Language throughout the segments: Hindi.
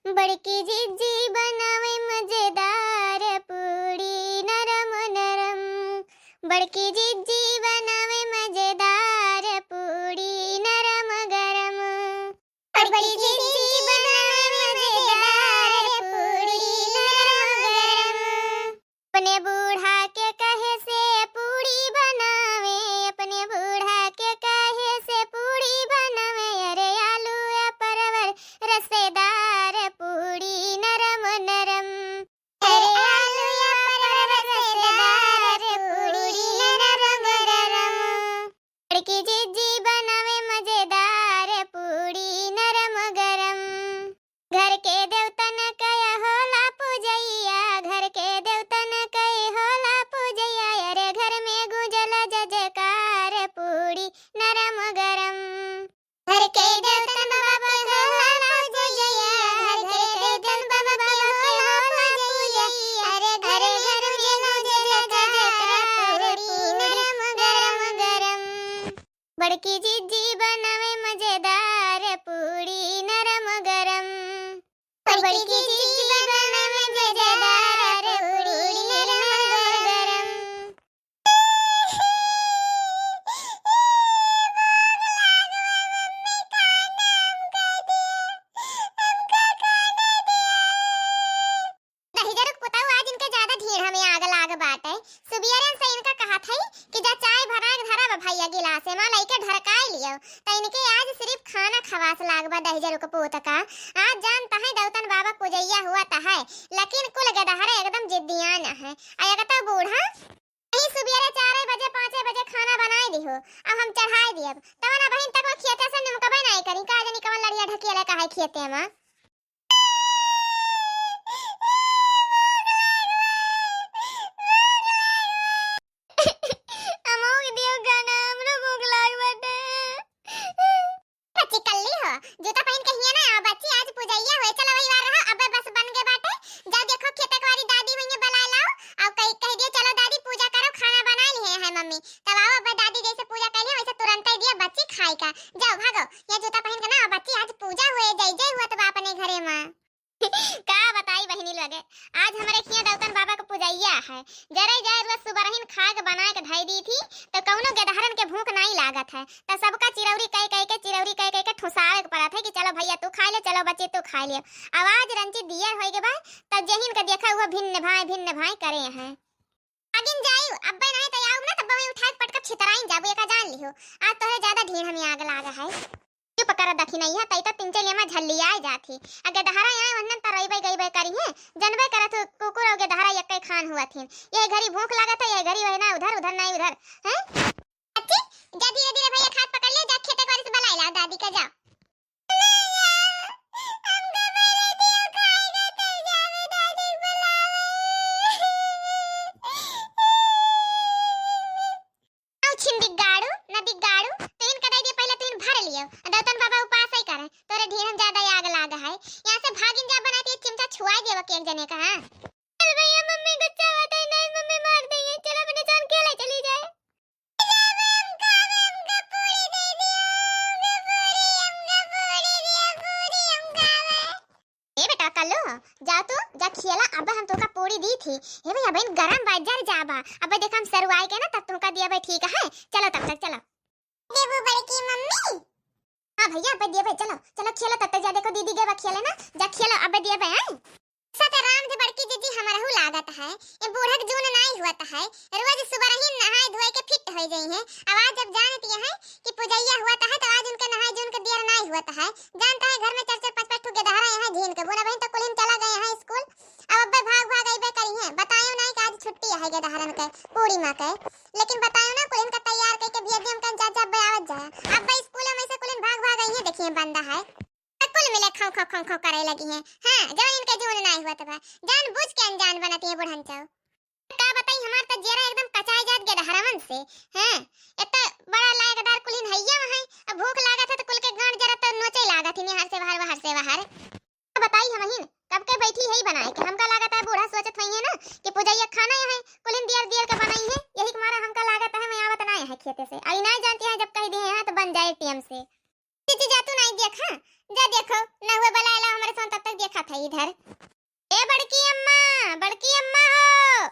बड़की जीजी बनावे मजेदार पूड़ी नरम नरम। बड़की जीजी बनावे मजेदार पूड़ी नरम गरम। बड़की जीजी बनावे मजेदार पूड़ी नरम गरम। अपने बूढ़ा के कहे से पूड़ी बनावे, अपने बूढ़ा के कहे से पूड़ी बनावे। अरे आलू या परवर रसेदार पूड़ी नरम नरम। अरे आलू या परवर रसेदार पूड़ी नरम नरम। बड़की जीजी बनावे मजेदार पूड़ी नरम गरम। घर के देवतन कया होला पूजैया, घर के देवतन कई होला पूजैया। अरे घर में गुंजल जय जयकार पूड़ी नरम गरम। घर के देवतन बाबा के होला पूजैया, घर के देवतन बाबा के होला पूजैया। अरे घर घर में गुंजल जय जयकार पूड़ी नरम गरम। बड़की जीजी बनावे मजेदार पूड़ी नरम गरम। बड़की जीजी बनावे मजेदार पूड़ी नरम गरम। दहिजरक पुताऊ आज इनके ज्यादा ढेर हमें आग लाग बाटे। सुबियरन से इनका कहा थई कि जा चाय भरा के धरा भैया गिलास में लइके ढरकाई लियो। त इनके आज सिर्फ खाना खवास लागबा दहिजरक पुत का। आज जानता है दौतन बाबा पूजैया हुआ ता है, लेकिन कुल गदहरे एकदम जिद्दियान है। आयगता बूढ़ा नहीं सुबियरे 4 बजे 5 बजे खाना बनाई दिहो, अब हम चढ़ाई दियब। तवना बहिन तक खेते से निमकबे नहीं करी का जनी कवन लड़िया ढकेले का है खेते में। अमोग दियो गाना हमरो भूख लाग बाटे। बच्ची कल्ली हो जूता पहन के हिया ना बच्ची आज पूजैया होए। चलो वही बार रहा अब बस बन गए बाटे। जा देखो खेते के वाली दादी भैया बुला लाओ और कह दियो चलो दादी पूजा करो खाना बना ली है मम्मी। तब आओ अब दादी जैसे पूजा कर लिया वैसे तुरंत ही दिया बच्ची खाई का। जाओ भागो ये जूता पहन के ना बच्ची आज पूजा हुए जय जय हुआ तब अपने घरे में। का बताई बहिनी लगे आज हमारे खिया दौतन बाबा को पूजैया है। जरे जाए रोज सुबरहिन खाग बना के धई दी थी तो कौनो गदहरन के भूख नहीं लागत है। तो सबका चिरौरी कह के ठुसावे के पड़ा था कि चलो भैया तू खा ले, चलो बच्चे तू खा ले। आवाज रंची दियर होई के बाद तब जहिन का देखा हुआ भिन्न भाई करे हैं। आगिन जायू अब्बे नहीं तो आऊ ना तब मैं उठा के पटक छितराइन जाबू एका जान लिहो। आज तोरे ज्यादा ढेर हमें आग लागा है। क्यों पकड़ दखी नहीं है तई तो तीन चलिया में झल्लिया जाती। अगर दहरा आए वन्नन तरईबे गईबे करी है जनबे करत कुकुर और दहरा यक्के खान हुआ थीन। ये घरी भूख लागत है, ये घरी वही ना उधर उधर नहीं उधर हैं। अच्छी जा धीरे धीरे भैया खाट पकड़ ले, जा खेते वाली से बुला ला दादी का जा। दौतन बाबा उपास ही करे तोरे ढेर हम ज्यादा आग लागा है। यहां से भागिन जा बनाती है चिमटा छुआ देवा के एक जने का। हां चल भैया मम्मी गुस्सा आता है नहीं मम्मी मार देंगे। चलो अपने जान के ले चली जाए। ए बेटा कल्लू जा तू जा खियाला अब हम तोका पूरी दी थी। हे भैया बहन गरम बाजार जाबा अब देख हम सरवाई के ना तब तुमका दिया भाई ठीक है। चलो तब तक चलो देबू बड़की मम्मी। हां भैया अब दिए भाई चलो चलो खेलो तब तक जा देखो दीदी के खेले ना जा खेलो अब दिए भाई। हैं सतराम से बड़की जीजी हमारा हु लागत है। ये बूढ़क जून नहीं हुआ है रोज सुबह ही नहाए धोए के फिट हो गई है। आवाज जब जानती है कि पूजैया हुआ है तो आज उनके नहाए जून के देर नहीं हुआ है। जानता है घर में 4-4 5-5 ठुके दहरा यहाँ झीन के बोला बहन तो कुलिन चला गए हैं स्कूल। अब अब्बे भाग आइबे करी है बतायो नहीं कि आज छुट्टी है के दहरन के पूरी मां के। लेकिन बतायो ना कुलिन का तैयार करके भेज दे हम कन चाचा अब्बे आवत जाए। अब्बे स्कूल में से कुलिन भाग आई है देखिए बंदा है कुल मिले खाऊ करे लगी है। हां जब इनके जून नहीं हुआ तब जान बुझ के अनजान बनाती है बुढ़न चाओ। का बताई हमार तो जेरा एकदम कचाई जात गे हरवन से। हैं इतना बड़ा लायकदार कुलिन हैया वहां अब भूख लागत है तो कुल के गांड जरा तो नोचे लागत है हर से बाहर। बताई हमहिन कब के बैठी है बनाए के हमका लागत है बूढ़ा सोचत होई है ना कि पूजैया खाना है कुलिन दियर के बनाई है यही के मारा हमका लागत है मैं आवत नहीं है खेते से। आई नहीं जानती है जब कह दे है तो बन जाए टीएम से। जीजी जा तू नहीं देखा जा देखो ना हुए बलाला हमारे साथ तब तक देखा था है इधर। ए बड़की अम्मा हो।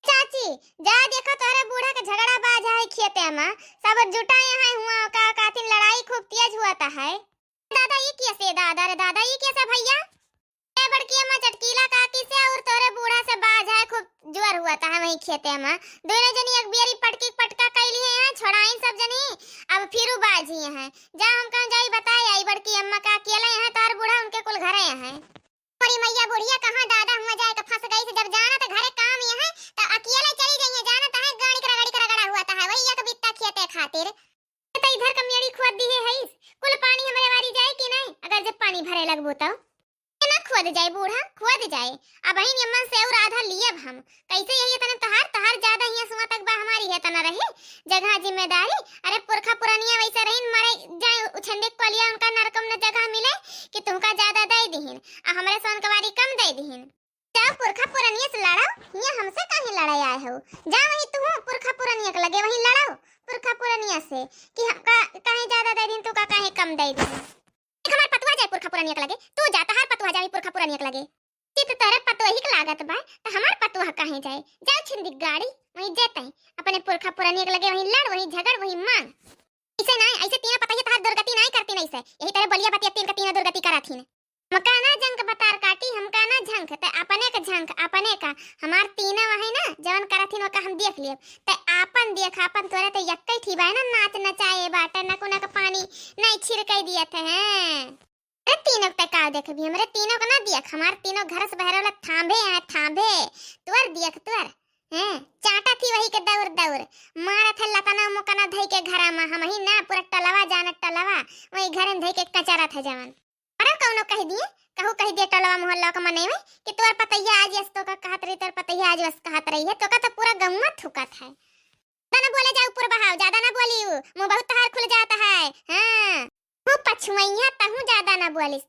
चाची जा देखो तोरे बूढ़ा के झगड़ा बाज है खेते में, सब जुटाए हैं हुआ का कातिन लड़ाई खूब तेज हुआ था है। दादा ये कैसे दादा रे दादा ये कैसे भैया? ए बड़की अम्मा चटकीला काकी से और तोरे बूढ़ा से बाज है खूब जुआर हुआ था वही खेते में। दोनों जनी एक बियरी पटकी पटका कैली है छोड़ाई सब जनी, अब फिर बाजी है। जा हम कहां जाई बताए आई बड़की अम्मा का अकेले है तार बूढ़ा उनके कुल घरे है। बड़ी मैया बुढ़िया कहां दादा हुआ जाए के फंस गई से जब जाना तो घरे काम ये है तो अकेले चली गई है। जाना तो है गाड़ी का रगड़ा हुआ था है वही एक बित्ता खेते खातिर तो इधर कमियाड़ी खोद दी है कुल पानी हमारे वारी जाए कि नहीं? अगर जब पानी भरे लगबो तो ना खोद जाए बूढ़ा खोद जाए। अब ही नियमन से और आधा लिए हम कैसे यही तने तहार ज्यादा ही सुआ तक बा हमारी है तना रहे जगह जिम्मेदारी। अरे पुरखा पुरानिया वैसे रहीन मारे जाए उछंडे कोलिया उनका नरकम न जगह मिले कि तुमका ज्यादा दे दिहिन आ हमरे सोन कवारी कम दे दिहिन। जा पुरखा पुरानिया से लड़ाओ ये हमसे काहे लड़ाई आए हो? जा वही तू पुरखा पुरानिया के लगे वही लड़ाओ पुरखा पुरानिया से कि हमका काहे ज्यादा दे दिन तू का काहे कम दे दिन। हमार पतवा जाए पुरखा पुरानिया के लगे तू जाता हर पतवा जाई पुरखा पुरानिया के लगे चित तरह पतवा ही के लागत बा तो हमार पतवा काहे जाए? जा छिंदी गाड़ी वही जेते अपने पुरखा पुरानिया के लगे वही लड़ वही झगड़ वही मांग। ऐसे नहीं ऐसे तीन पता ही तहार दुर्गति नहीं करती नहीं से यही तरह बलिया बतिया तीन का तीन दुर्गति कराथीन। मकाना जंक बतार काटी हमका ना झंक ते अपने का झंक अपने का हमार तीना वही ना जवन कराथीन ओका हम देख लिए ते आपन देख आपन तोरे ते यक्कै थी बा ना नाच नचाए बाटे ना कोना का पानी नहीं छिड़कै दिए थे हैं। अरे तीनों तक का देख भी हमरे तीनों को ना देख हमार तीनों घर से बहरे वाला थांबे है थांबे तोर देख तोर हैं चाटा थी वही के दौर दौर मारा था लताना मुकना धई के घरा में हम ही ना पूरा टलवा जाना टलवा वही घर में धई के कचरा था जवन। अरे कौनो कह दिए कह दिए टलवा मोहल्ला का मने में कि तोर पतैया आज यस तो का कहत रही तोर पतैया आज वस कहत रही है तो का तो पूरा गम्मा थुकत है। ना बोले जा ऊपर बहाव ज्यादा ना बोलियो मुंह बहुत तहार खुल जाता है। हां वो पछुइया तहू ज्यादा ना बोलिस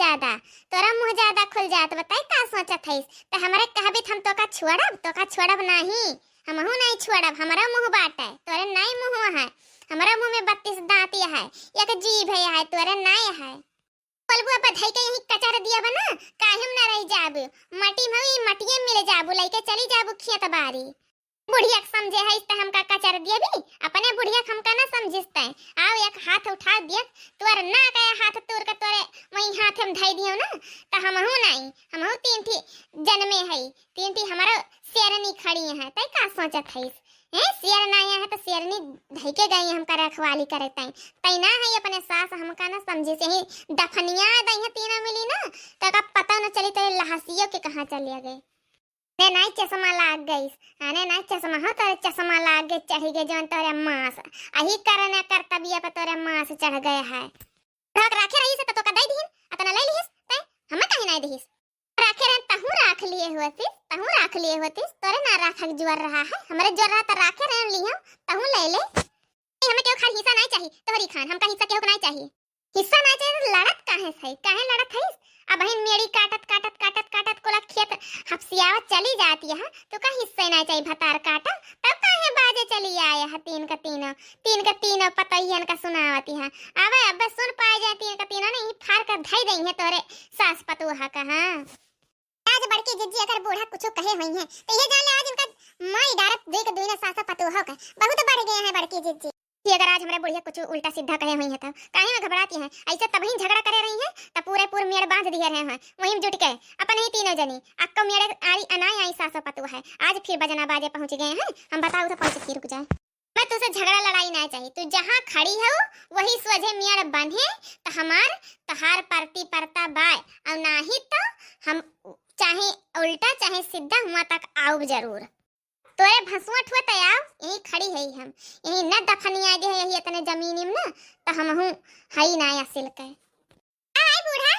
ज्यादा तोरा मुंह ज्यादा खुल जात बताई का सोचत हइस त हमरे कहबे हम तो का छोड़ब नहीं हमहू नहीं छोड़ब हमारा मुंह बाटे तोरे नहीं मुंह है हमारा मुंह में 32 दांत है एक जीभ है तोरे नहीं है। पलबुआ बधाई के यही कचर दिया बना काहेम ना रह जाबू मटी में मटिए मिल जाबू लइके चली जाबू खेत बारी। बुढ़िया समझे है इस हमका कचर दिया भी अपने बुढ़िया हमका ना समझिसते आओ एक हाथ उठा दिया तोर ना कया हाथ तोर के तोरे वही हाथ में धई दियो ना त हमहू नहीं हमहू तीन थी जन्मे है तीन थी हमारा शेरनी खड़ी है तई का सोचत है शेर ना है तो शेरनी धई के गई हमका रखवाली करते तई ना है अपने सास हमका ना समझे से ही दफनिया दई है तीनों मिली ना त का पता न चली तेरे लहसियों के कहां चले गए। ने नहीं चश्मा लाग गई अने नहीं चश्मा हो तोरे चश्मा लाग गए चढ़ी गए जवन तोरे मांस अही करने कर्तव्य पे तोरे मांस चढ़ गए है। ढक राखे रही से तो का दई दीन अतना ले लिहिस तै हम काहे नहीं दहिस राखे रह तहू राख लिए होतिस तोरे ना राखक जुआर रहा है हमरे जुआर रहा त राखे रह लिहम तहू ले ले हमें केहू खाली हिस्सा नहीं चाहिए तोहरी खान हमका हिस्सा केहू नहीं चाहिए हिस्सा नहीं चाहिए लड़त काहे लड़त है अब बहन मेरी काटत कोला खेत हफसियावत चली जाती है तो का हिस्सा नहीं चाहिए भतार काटा तब काहे बाजे चली आए है तीन का तीनों पतैयन का सुनावती है अब सुन पाए जाए तीन का तीनों नहीं फाड़ कर धई देई है तोरे सास पतुहा का। हां आज बड़की जिज्जी अगर बूढ़ा कुछ कहे हुई है तो ये जान ले आज इनका माई डारत देख दुइना सास पतुहा का बहुत बढ़ गए हैं बड़की जिज्जी कि अगर आज हमारे बुढ़िया कुछ उल्टा सीधा कहे हुई है तो काहे में घबराती है ऐसे तभी झगड़ा करे रही है तो पूरे मेड़ बांध दिए रहे हैं वहीं जुट के अपन ही तीनों जनी अक्का मेरे आई अनाई आई सासो पतु है आज फिर बजना बाजे पहुंच गए हैं हम बताओ तो पहुंच फिर रुक जाए। मैं तुझसे झगड़ा लड़ाई नहीं चाहिए तू जहाँ खड़ी हो वही सोझे मेड़ बांधे तो हमार तहार परती परता बाय और नहीं तो हम चाहे उल्टा चाहे सीधा हुआ तक आओ जरूर तोरे भसुआ ठुआ तयाव यही खड़ी है हम यही न दफनिया दे यही इतने जमीन में ना तो हमहू हई ना असिल के आई बूढ़ा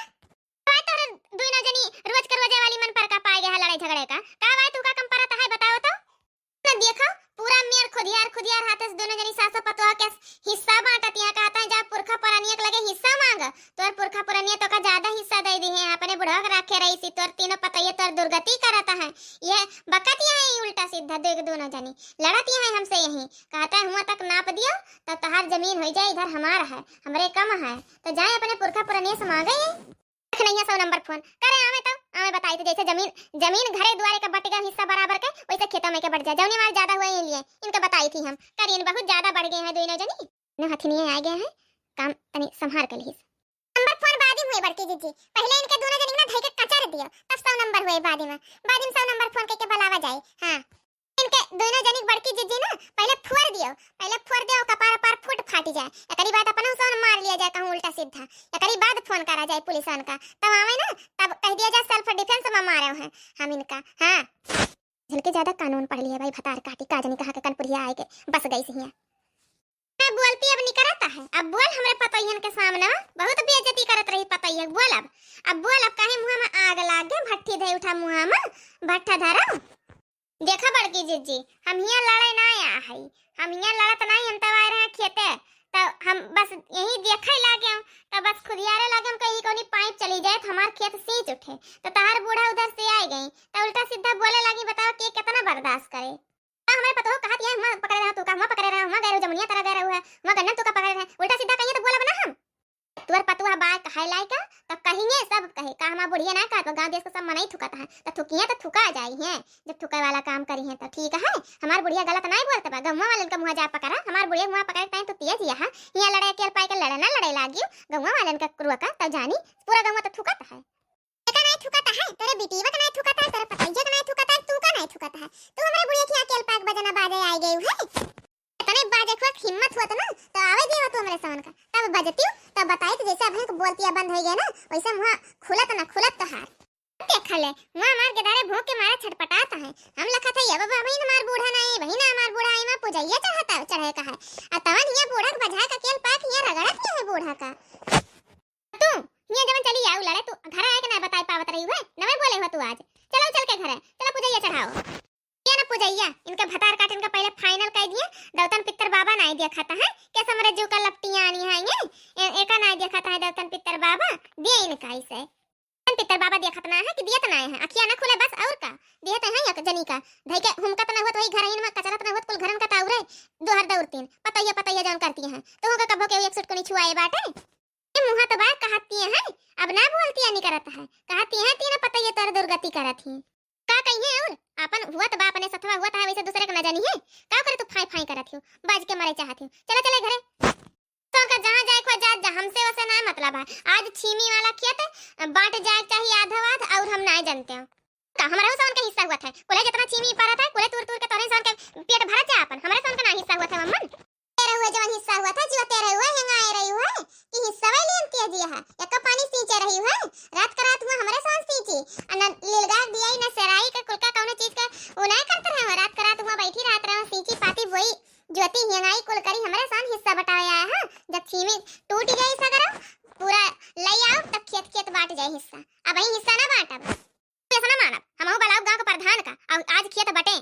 का तोरे दुइना जनी रोज के रोजे वाली मन पर का पाए गया लड़ाई झगड़े का बात तू का कम परता है बताओ तो न देखो पूरा मेर खुदियार हाथ से दोनों जनी सासो पतोहा के हिस्सा बांटत यहां कहता है जा पुरखा पुरानिया के लगे हिस्सा मांग तोर पुरखा पुरानिया तो का ज्यादा हिस्सा दे दी है अपने बुढ़ा के रखे रही सी तोर तीनों पतैया तोर दुर्गति करता है ये बकतिया है उल्टा सीधा देख दोनों जनी लड़ती है हमसे यही कहता है हुआ तक नाप दियो तो तहार जमीन हो जाए इधर हमारा है हमरे कम है तो जाए अपने पुरखा पुरानिया से मांगे। रख नहीं है 100 नंबर फोन करे आवे तब आवे बताई तो जैसे जमीन घरे द्वारे का बटेगा हिस्सा बराबर के वैसे खेतों में के बढ़ जाए जौनी मार ज्यादा हुए ये लिए इनका बताई थी हम करियन बहुत ज्यादा बढ़ गए हैं दोनों जनी न हथनिए आ गए हैं काम तनी संभाल कर ली नंबर फोन बादी हुए बढ़ती जीजी पहले इनके दोनों जनी ना धई के कचर दियो तब 100 नंबर हुए बादी में 100 नंबर फोन के बलावा जाए हां इनके दोनों जनी बड़की जीजी ना पहले फोड़ दियो कपार पार फुट फाटी जाए एकरी बात अपन सोन मार लिया जाए कहूं उल्टा सीधा एकरी बाद फोन करा जाए पुलिसन का तब आवे ना तब कह दिया जाए सेल्फ डिफेंस में मारे हैं हम इनका हां झलके ज्यादा कानून पढ़ लिया भाई भतार काटी काजनी कहा के कनपुरिया आए के बस गई सी मैं बोलती अब नहीं करता है अब बोल हमरे पतोहियन के सामने बहुत बेइज्जती करत रही पतोहिया बोल अब बोल अब काहे मुंह में आग लाग गए भट्टी दे उठा मुंह में भट्टा धरा देखा बड़की जीजी हम हियां लड़े ना आया है हम हियां लड़त नहीं हम तब आए रहे खेते तो हम बस यही देखे लागे तो बस खुदियारे लागे हम कहीं कोनी पाइप चली जाए तो हमार खेत सींच उठे तो तार बूढ़ा उधर से आ गई तो उल्टा सीधा बोले लगी बताओ कि कितना बर्दाश्त करे हमारे पतो कहा दिया हम पकड़े रहा तू का हम पकड़े रहा हम गैरो जमुनिया तरह गैरो है हम गन्ना तू का पकड़े रहा उल्टा सीधा कहिए तो बोला बना हम तुअर पतुआ बात हाईलाइट का तो कहिए सब कहे का हमार बुढ़िया ना का तो गांव देश को सब मनाई थुकाता है तो थुकिया तो थुका जाई है जब थुकाए वाला काम करी है तो ठीक है हमार बुढ़िया गलत नहीं बोलते बा गम्मा वाले का मुंह जा पकड़ा हमार बुढ़िया मुंह पकड़े टाइम तो तेज यहां यहां लड़ाई के पाई के लड़े ना लड़े लागियो गम्मा वाले का कुरुआ का तो जानी पूरा गम्मा तो थुकाता है का नहीं थुकाता है तेरे बेटीवा का नहीं थुकाता है तेरे पतैया का नहीं थुकाता है तू का नहीं थुकाता है तू हमारे बुढ़िया की अकेल पाक बजना बाजे आई गई है इतने बाजे को हिम्मत हुआ तो ना तो आवे दिया तू हमारे सामने का तब बजती हूं तब बताई तो जैसे अब बोलतिया बंद हो गया ना वैसा मुंह खुलत तो हार देख ले मुंह मार के दारे भूख के मारे छटपटाता है हम लखा था ये बाबा वही हमार बूढ़ा नहीं वही ना हमार बूढ़ा आई में पूजैया चढ़ाता चढ़े का है आ तवन ये बूढ़ा के बजा का अकेल पाक ये रगड़त है बूढ़ा का तू ये जवन चली आऊ लड़े तू घर आए के ना बताई पावत रही है नवे बोले हो तू आज चलो चल के घर चलो पूजैया चढ़ाओ ये ना पूजैया इनका भतार काट इनका पहले फाइनल कर दिए दौतन पितर बाबा नहीं दिया खाता है कैसे मरे जीव का लपटियां आनी है ये एका नहीं दिया खाता है दौतन पितर बाबा दे इनका इसे पितर बाबा दिया खतना है कि दिया तना है अखियां ना खुले बस और का दिया तो है या जनी का धई के हुमका तना होत वही घर इन में कचरा तना होत कुल घरन का ताउरे दोहर दौड़तीन पतैया जान करती हैं तो होगा कबो के एक सुट को नहीं छुआए बाटे ये मुंह तो बात कहती है अब ना बोलती है नहीं करत है कहती है तीन पतैया तर दुर्गति करत ही का कहिए और अपन हुआ तो बाप ने सथवा हुआ था वैसे दूसरे का न जानी है का करे तू फाई फाई करत हो बाज के मरे चाहती हूं चले चले घरे तो का जहां जाए खो जा हमसे वैसे ना मतलब है आज छीमी वाला खेत बांट जाए चाहिए आधा आध और हम नहीं जानते हो का हमारा सोन का हिस्सा हुआ था कोले जितना छीमी पड़ा था कोले तूर तूर के तोरे सोन के पेट भर जा अपन हमारे सोन का ना हिस्सा हुआ था मम्मन तेरे हुए जवान हिस्सा हुआ था जो तेरे हुए हैंगा आ रही हुआ कि हिस्सा वाली लेन किया दिया है एक पानी सींचे रही हुआ रात का रात हुआ हमारे सोन सींची अन लीलगार दिया न सराई का कुलका कौन चीज का वो नहीं करते रहे रात का रात हुआ बैठी रात रहा सींची पाती वही ज्योति हिंगाई कुल करी हमारे सोन हिस्सा बटाया है जब छीमी टूट गई सगरो पूरा लई आओ तब खेत खेत बांट जाए हिस्सा अब वही हिस्सा ना बांटब ऐसा ना मानब हम बलाव गांव का प्रधान का और आज खेत बटे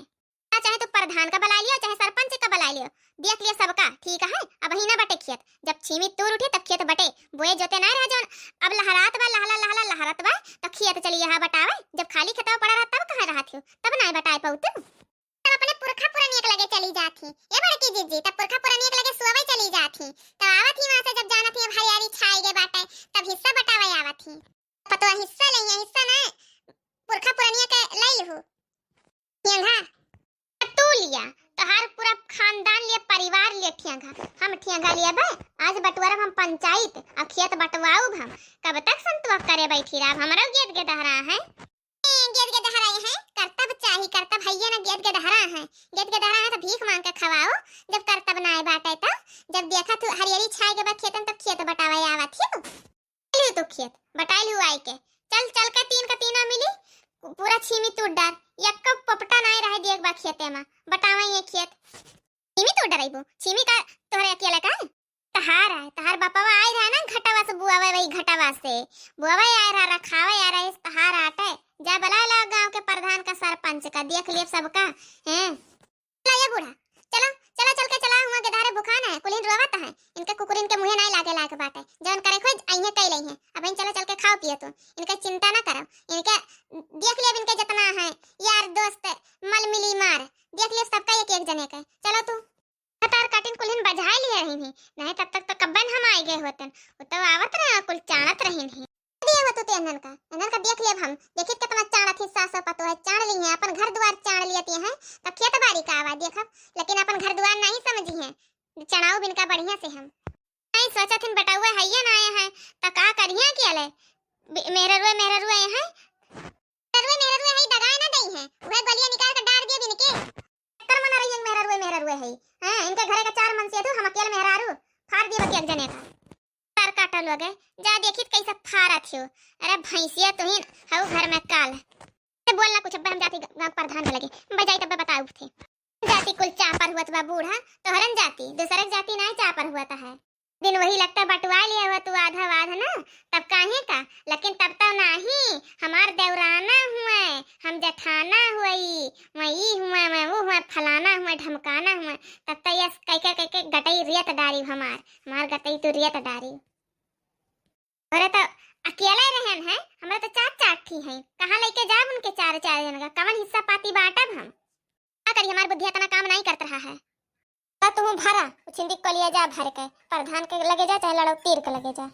चाहे तो प्रधान का बला लियो चाहे सरपंच का बला लियो देख लिया सबका ठीक है अब ही ना बटे खेत जब छीमी तूर उठे तब खेत बटे बोए जोते ना रह जोन अब लहरात बा लहला लहरत बा तो खेत चली यहां बटावे जब खाली खेतवा पड़ा रहा तब कहां रहा थियो तब नहीं बटाए पाउत तब अपने पुरखा पुरानिया के लगे चली जाती ये बड़की जीजी तब पुरखा पुरानिया के लगे सुवे चली जाती तो आवत ही वहां से जब जाना थी हरियाली छाई गे बाटे तब हिस्सा बटावे आवत थी पतो हिस्सा ले हिस्सा ना पुरखा पुरानिया के ले लहु यंगा तू लिया तो हर पूरा खानदान लिए परिवार लिए ठियांगा हम ठियांगा लिया बा आज बटवारा हम पंचायत और खेत बटवाऊ हम कब तक संतवा करे बैठी रहा हमारा गेट के दहरा है गेट के दहरा है कर्तव्य चाहिए कर्तव्य भैया ना गेट के दहरा है गेट के दहरा है तो भीख मांग के खवाओ जब कर्तव्य ना बाटे तो जब देखा तू हरियाली छाई के बाद खेतन तब खेत बटावे आवत ही लियो तो खेत बटाई लियो आई के चल चल के तीन का तीना मिली पूरा छीमी टूट डार एक पपटा नहीं रह दे एक बार खेते में बतावा ये खेत छीमी टूट डराइबो छीमी का तोहरे अकेले का तहार बापावा आई रहा ना घटावा से बुआवा वही घटावा से बुआवा आ रहा रखावा आ रहा इस तहार आटे जा बला ला गांव के प्रधान का सरपंच का देख लिए सबका हैं ला ये बूढ़ा चलो चलो चल के चला हुआ के धारे बुखाना है कुलीन रोवाता है इनके कुकुरिन के मुंह नहीं लागे बाटे जवन करे खोज आइए कई लई है अब इन चलो चल के खाओ पियो तो इनका चिंता ना करो इनके देख लियो इनके जितना है यार दोस्त मल मिली मार देख लियो सबका एक एक जने का चलो तू तार काटिन कुलीन बजाई लिए रही नहीं तब तक तो कब्बन हम आई गए होतन तो आवत रहे कुल चाणत रही दिया हो तो तेनन का देख लेब हम। देखित कितना चाड़ थी सास पतो है चाड़ ली है अपन घर द्वार चाड़ लियती हैं तब खेत बाड़ी का आवा देखब, लेकिन अपन घर द्वार नहीं समझी हैं। चढ़ाओ बिनका बढ़िया से हम नहीं सोचा थिन बटाउआ हैया ना आए हैं त का करिया के ले मेहररुए आए हैं। मेहररुए है दगाए ना दई हैं वह गलिया निकाल कर डाल दिया बिनके कर मना रही है। मेहररुए है हैं इनके घरे का 4 मन से तो हम अकेले मेहरारू फाड़ दिए बतिया जने का तार काटा लोगे जा देखित कैसा फारा थियो। अरे भैंसिया तू ही हाउ घर में काल से बोलना कुछ अब हम जाती गांव प्रधान के लगे बजाई तब बताऊ थे जाति कुल चापर हुआ तो बूढ़ा तो हरन जाती दूसरे जाति नहीं चापर हुआ था है दिन वही लगता बटवा लिया हुआ तू आधा वाधा ना तब काहे का, लेकिन तब तो नहीं हमार देवराना हुआ हम जठाना हुई वही हुआ मैं वो हुआ फलाना हुआ ढमकाना हुआ तब तो यस कह गटई रियत डारी हमार गटई तो रियत डारी। अरे तो अकेला रहन है हमरा तो चाट थी है कहाँ लेके जाब उनके 4 जन का कवन हिस्सा पाती बांटब हम क्या करी हमार बुद्धि इतना काम नहीं करत रहा है। तू भरा छिंदी को लिया जा भर के प्रधान के लगे जा चाहे लड़ो तीर के लगे जा।